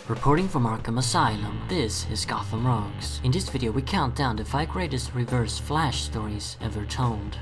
Reporting from Arkham Asylum, this is Gotham Rogues. In this video we count down the 5 greatest Reverse Flash stories ever told.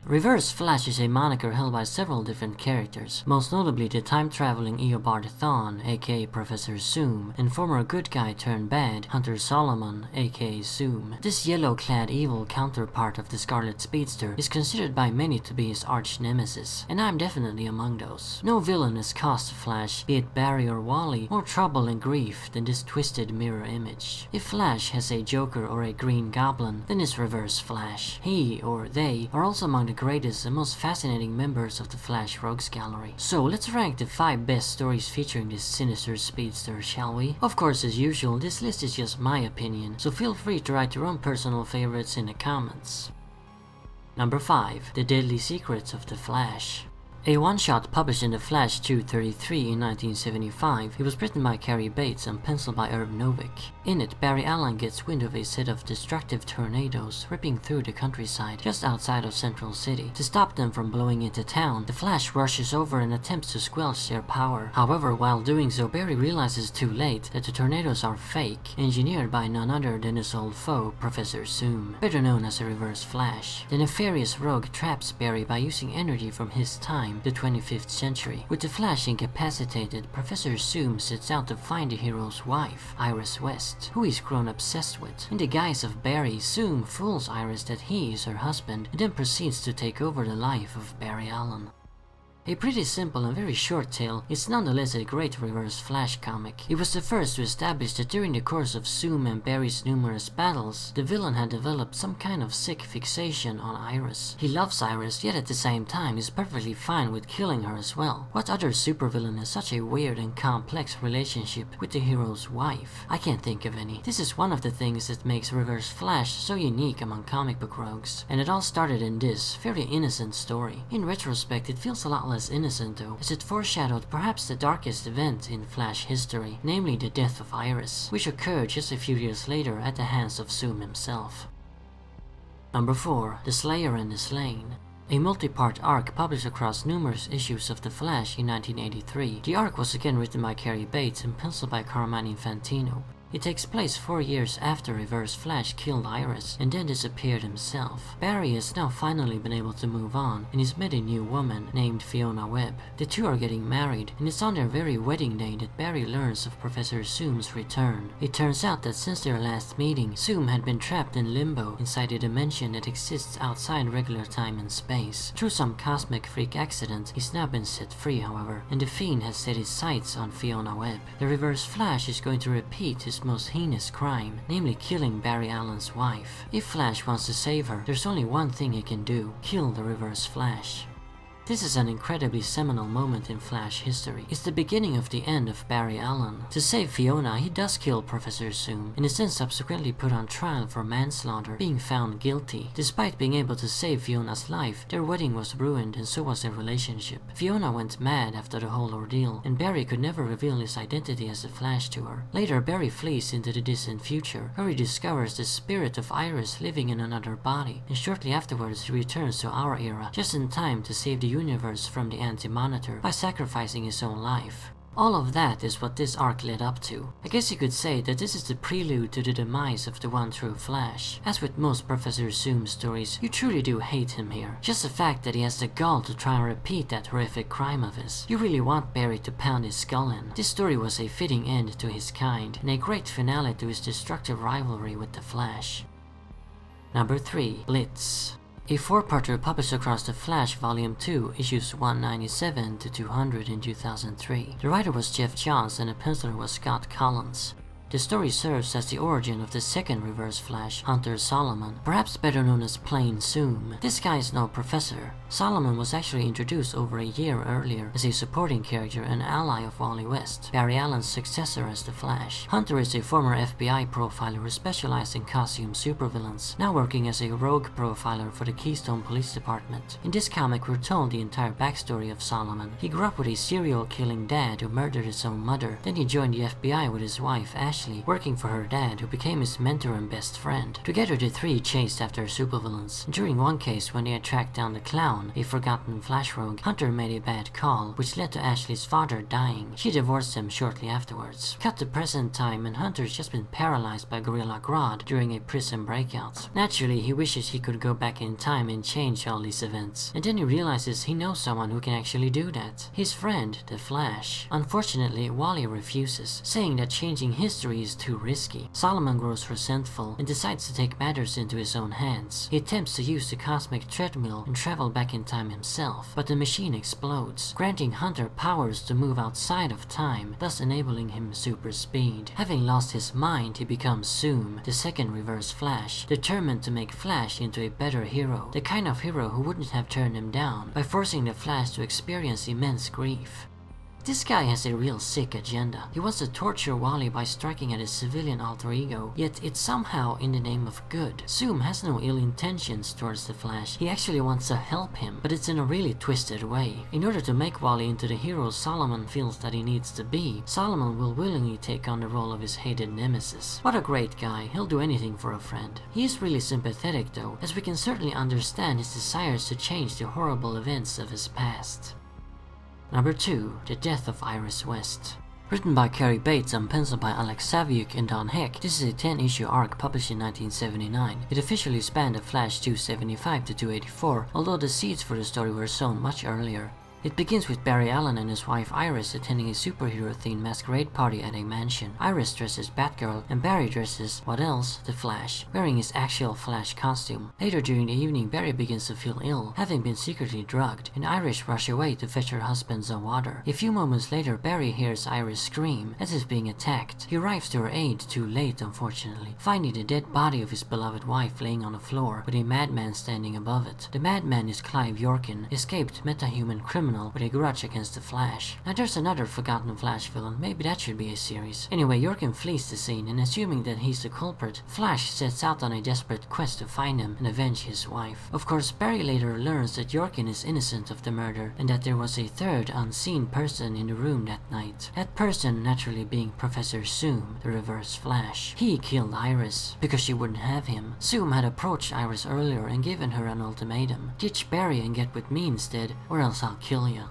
Reverse Flash is a moniker held by several different characters, most notably the time-traveling Eobard Thawne, aka Professor Zoom, and former good guy turned bad, Hunter Solomon, aka Zoom. This yellow-clad evil counterpart of the Scarlet Speedster is considered by many to be his arch-nemesis, and I'm definitely among those. No villain has caused Flash, be it Barry or Wally, more trouble and grief than this twisted mirror image. If Flash has a Joker or a Green Goblin, then it's Reverse Flash. He, or they, are also among the greatest and most fascinating members of the Flash Rogues Gallery. So let's rank the 5 best stories featuring this sinister speedster, shall we? Of course, as usual, this list is just my opinion, so feel free to write your own personal favorites in the comments. Number 5. The Deadly Secrets of the Flash. A one-shot published in The Flash 233 in 1975, it was written by Cary Bates and penciled by Herb Novick. In it, Barry Allen gets wind of a set of destructive tornadoes ripping through the countryside just outside of Central City. To stop them from blowing into town, the Flash rushes over and attempts to squelch their power. However, while doing so, Barry realizes too late that the tornadoes are fake, engineered by none other than his old foe, Professor Zoom, better known as a Reverse Flash. The nefarious rogue traps Barry by using energy from his time, the 25th century. With the Flash incapacitated, Professor Zoom sets out to find the hero's wife, Iris West, who he's grown obsessed with. In the guise of Barry, Zoom fools Iris that he is her husband and then proceeds to take over the life of Barry Allen. A pretty simple and very short tale, it's nonetheless a great Reverse Flash comic. It was the first to establish that during the course of Zoom and Barry's numerous battles, the villain had developed some kind of sick fixation on Iris. He loves Iris, yet at the same time is perfectly fine with killing her as well. What other supervillain has such a weird and complex relationship with the hero's wife? I can't think of any. This is one of the things that makes Reverse Flash so unique among comic book rogues, and it all started in this very innocent story. In retrospect, it feels a lot less innocent though, as it foreshadowed perhaps the darkest event in Flash history, namely the death of Iris, which occurred just a few years later at the hands of Zoom himself. Number 4. The Slayer and the Slain. A multi-part arc published across numerous issues of The Flash in 1983. The arc was again written by Cary Bates and penciled by Carmine Infantino. It takes place 4 years after Reverse Flash killed Iris and then disappeared himself. Barry has now finally been able to move on and he's met a new woman named Fiona Webb. The two are getting married, and it's on their very wedding day that Barry learns of Professor Zoom's return. It turns out that since their last meeting, Zoom had been trapped in limbo inside a dimension that exists outside regular time and space. Through some cosmic freak accident, he's now been set free, however, and the Fiend has set his sights on Fiona Webb. The Reverse Flash is going to repeat his most heinous crime, namely killing Barry Allen's wife. If Flash wants to save her, there's only one thing he can do: kill the Reverse Flash. This is an incredibly seminal moment in Flash history. It's the beginning of the end of Barry Allen. To save Fiona, he does kill Professor Zoom, and is then subsequently put on trial for manslaughter, being found guilty. Despite being able to save Fiona's life, their wedding was ruined and so was their relationship. Fiona went mad after the whole ordeal, and Barry could never reveal his identity as the Flash to her. Later, Barry flees into the distant future, where he discovers the spirit of Iris living in another body, and shortly afterwards he returns to our era, just in time to save the universe from the Anti-Monitor by sacrificing his own life. All of that is what this arc led up to. I guess you could say that this is the prelude to the demise of the one true Flash. As with most Professor Zoom stories, you truly do hate him here. Just the fact that he has the gall to try and repeat that horrific crime of his. You really want Barry to pound his skull in. This story was a fitting end to his kind, and a great finale to his destructive rivalry with the Flash. Number 3. Blitz. A 4-parter published across The Flash Volume 2, issues 197 to 200 in 2003. The writer was Jeff Johns and the penciler was Scott Collins. The story serves as the origin of the second Reverse Flash, Hunter Solomon, perhaps better known as plain Zoom. This guy is no professor. Solomon was actually introduced over a year earlier as a supporting character and ally of Wally West, Barry Allen's successor as the Flash. Hunter is a former FBI profiler who specialized in costume supervillains, now working as a rogue profiler for the Keystone Police Department. In this comic, we're told the entire backstory of Solomon. He grew up with a serial-killing dad who murdered his own mother. Then he joined the FBI with his wife, Ashley, Ashley, working for her dad who became his mentor and best friend. Together the three chased after supervillains. During one case when they had tracked down the Clown, a forgotten Flash rogue, Hunter made a bad call, which led to Ashley's father dying. She divorced him shortly afterwards. Cut to present time and Hunter's just been paralyzed by Gorilla Grodd during a prison breakout. Naturally, he wishes he could go back in time and change all these events. And then he realizes he knows someone who can actually do that. His friend, the Flash. Unfortunately, Wally refuses, saying that changing history is too risky. Solomon grows resentful and decides to take matters into his own hands. He attempts to use the cosmic treadmill and travel back in time himself, but the machine explodes, granting Hunter powers to move outside of time, thus enabling him super speed. Having lost his mind, he becomes Zoom, the second Reverse Flash, determined to make Flash into a better hero, the kind of hero who wouldn't have turned him down by forcing the Flash to experience immense grief. This guy has a real sick agenda. He wants to torture Wally by striking at his civilian alter ego, yet it's somehow in the name of good. Zoom has no ill intentions towards the Flash. He actually wants to help him, but it's in a really twisted way. In order to make Wally into the hero Solomon feels that he needs to be, Solomon will willingly take on the role of his hated nemesis. What a great guy, he'll do anything for a friend. He is really sympathetic though, as we can certainly understand his desires to change the horrible events of his past. Number 2. The Death of Iris West. Written by Cary Bates and penciled by Alex Saviuk and Don Heck, this is a 10-issue arc published in 1979. It officially spanned the Flash 275 to 284, although the seeds for the story were sown much earlier. It begins with Barry Allen and his wife Iris attending a superhero-themed masquerade party at a mansion. Iris dresses Batgirl and Barry dresses, what else, the Flash, wearing his actual Flash costume. Later during the evening, Barry begins to feel ill, having been secretly drugged, and Iris rushes away to fetch her husband some water. A few moments later, Barry hears Iris scream as is being attacked. He arrives to her aid, too late unfortunately, finding the dead body of his beloved wife laying on the floor with a madman standing above it. The madman is Clive Yorkin, escaped metahuman criminal with a grudge against the Flash. Now there's another forgotten Flash villain, maybe that should be a series. Anyway, Yorkin flees the scene, and assuming that he's the culprit, Flash sets out on a desperate quest to find him and avenge his wife. Of course, Barry later learns that Yorkin is innocent of the murder, and that there was a third unseen person in the room that night. That person naturally being Professor Zoom, the Reverse Flash. He killed Iris, because she wouldn't have him. Zoom had approached Iris earlier and given her an ultimatum. Ditch Barry and get with me instead, or else I'll kill you.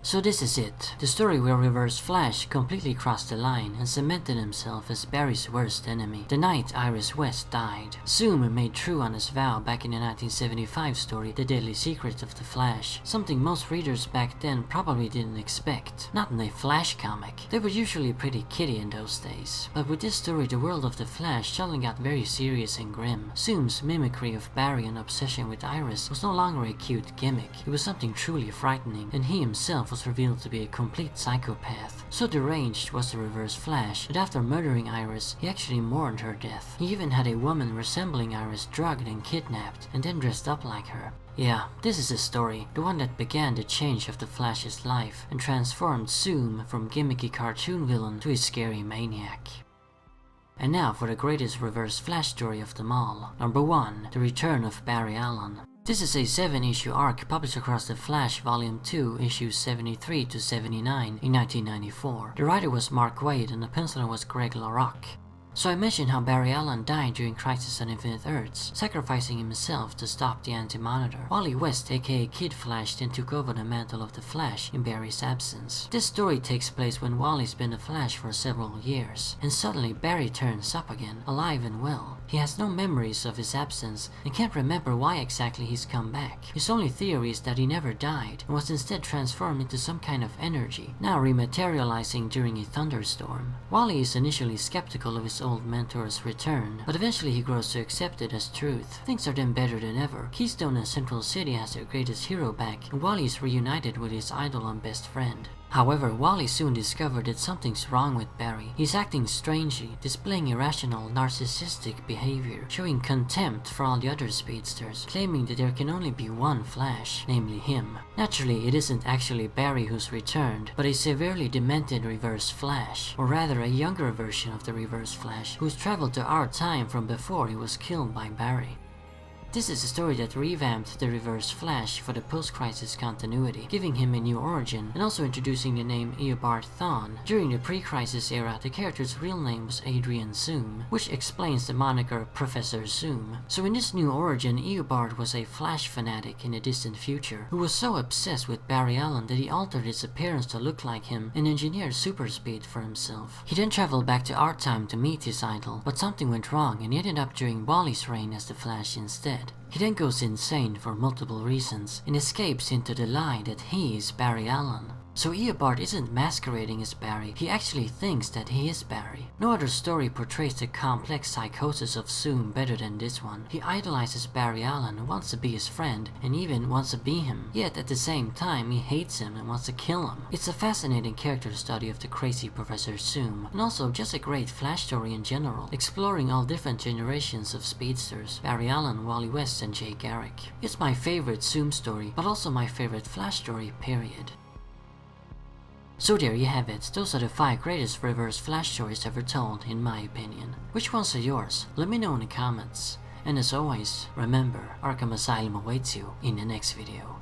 So this is it, the story where Reverse Flash completely crossed the line and cemented himself as Barry's worst enemy, the night Iris West died. Zoom made true on his vow back in the 1975 story The Deadly Secret of the Flash, something most readers back then probably didn't expect. Not in a Flash comic, they were usually pretty kiddie in those days. But with this story, the world of the Flash suddenly got very serious and grim. Zoom's mimicry of Barry and obsession with Iris was no longer a cute gimmick, it was something truly frightening, and he himself was revealed to be a complete psychopath. So deranged was the Reverse Flash that after murdering Iris, he actually mourned her death. He even had a woman resembling Iris drugged and kidnapped, and then dressed up like her. Yeah, this is a story, the one that began the change of the Flash's life, and transformed Zoom from gimmicky cartoon villain to a scary maniac. And now for the greatest Reverse Flash story of them all. Number 1. The Return of Barry Allen. This is a 7-issue arc published across the Flash Volume 2, issues 73 to 79 in 1994. The writer was Mark Waid and the penciler was Greg LaRocque. So I mentioned how Barry Allen died during Crisis on Infinite Earths, sacrificing himself to stop the Anti-Monitor. Wally West, aka Kid Flash, then took over the mantle of the Flash in Barry's absence. This story takes place when Wally's been the Flash for several years, and suddenly Barry turns up again, alive and well. He has no memories of his absence and can't remember why exactly he's come back. His only theory is that he never died and was instead transformed into some kind of energy, now rematerializing during a thunderstorm. Wally is initially skeptical of his old mentor's return, but eventually he grows to accept it as truth. Things are then better than ever. Keystone and Central City has their greatest hero back, and Wally is reunited with his idol and best friend. However, Wally soon discovered that something's wrong with Barry. He's acting strangely, displaying irrational, narcissistic behavior, showing contempt for all the other speedsters, claiming that there can only be one Flash, namely him. Naturally, it isn't actually Barry who's returned, but a severely demented Reverse Flash, or rather a younger version of the Reverse Flash, who's traveled to our time from before he was killed by Barry. This is a story that revamped the Reverse Flash for the post-crisis continuity, giving him a new origin and also introducing the name Eobard Thawne. During the pre-crisis era, the character's real name was Adrian Zoom, which explains the moniker Professor Zoom. So in this new origin, Eobard was a Flash fanatic in the distant future, who was so obsessed with Barry Allen that he altered his appearance to look like him and engineered super speed for himself. He then traveled back to our time to meet his idol, but something went wrong and he ended up during Wally's reign as the Flash instead. He then goes insane for multiple reasons and escapes into the lie that he is Barry Allen. So Eobard isn't masquerading as Barry, he actually thinks that he is Barry. No other story portrays the complex psychosis of Zoom better than this one. He idolizes Barry Allen, wants to be his friend, and even wants to be him. Yet at the same time, he hates him and wants to kill him. It's a fascinating character study of the crazy Professor Zoom, and also just a great Flash story in general, exploring all different generations of speedsters, Barry Allen, Wally West, and Jay Garrick. It's my favorite Zoom story, but also my favorite Flash story, period. So there you have it, those are the 5 greatest Reverse Flash stories ever told, in my opinion. Which ones are yours? Let me know in the comments. And as always, remember, Arkham Asylum awaits you in the next video.